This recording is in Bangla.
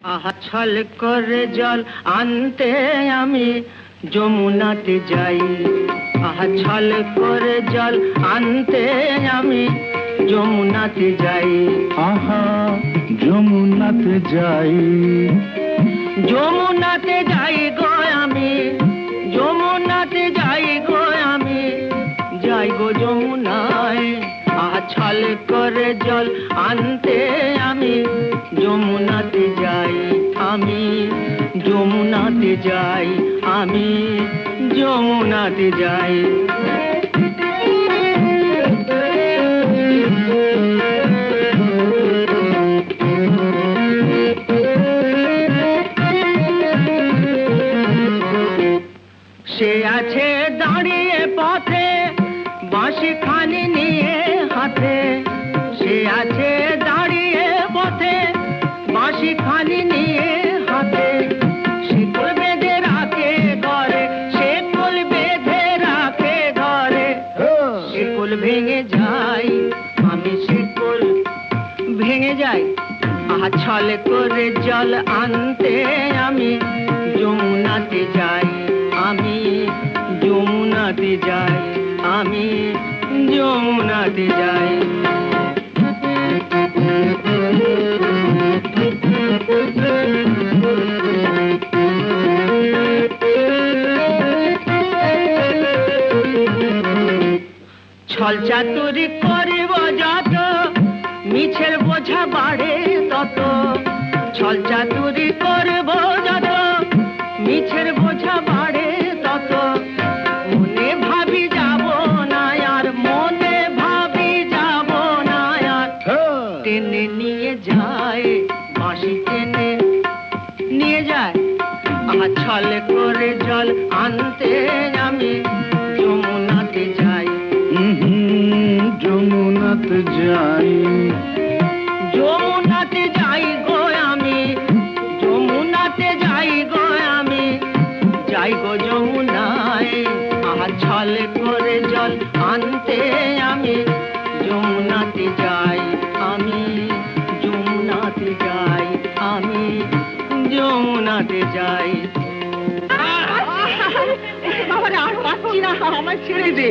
আহা ছল করে জল আনতে আমি যমুনাতে যাই। আহা ছল করে জল আনতে আমি যমুনাতে যাই। আহা যমুনাতে যাই, যমুনাতে যাই গো আমি, যমুনাতে যাই গো আমি, যাই গো যমুনায়। আহা ছল করে জল আনতে আমি যমুনাতে যাই, আমি যমুনাতে যাই, আমি যমুনাতে যাই। সে আছে দাঁড়িয়ে পথে বাঁশি খানি নিয়ে হাতে, সে আছে দাঁড়িয়ে পথে বাঁশি খানি নিয়ে হাতে। শিকল বেঁধে রাখে ঘরে, শিকল বেঁধে রাখে ঘরে। শিকল ভেঙে যাই আমি, শিকল ভেঙে যাই। আহা ছল করে জল আনতে আমি যমুনাতে যাই, আমি যমুনাতে যাই, আমি যমুনাতে যাই। ছল চাতুরি করিব যত, মিছের বোঝা বাড়ে তত। ছল চাতুরি করব যত, মিছের বোঝা বাড়ে তত। মনে ভাবি যাব না আর, মনে ভাবি যাব না আর। টেনে নিয়ে যায় বাঁশি, টেনে নিয়ে যায়। আহা ছল করে জল আনতে আমি যমুনাতে যাই, যমুনাতে যাই, যমুনাতে যাই গো আমি, যমুনাতে যাই গো আমি, যাই গো যমুনায়। আহা ছল করে জল আনতে আমি যমুনাতে যাই, আমি যমুনাতে যাই, আমি যমুনাতে যাই। বাবা রে, আর পাচ্ছি না, আমার ছেড়ে দে।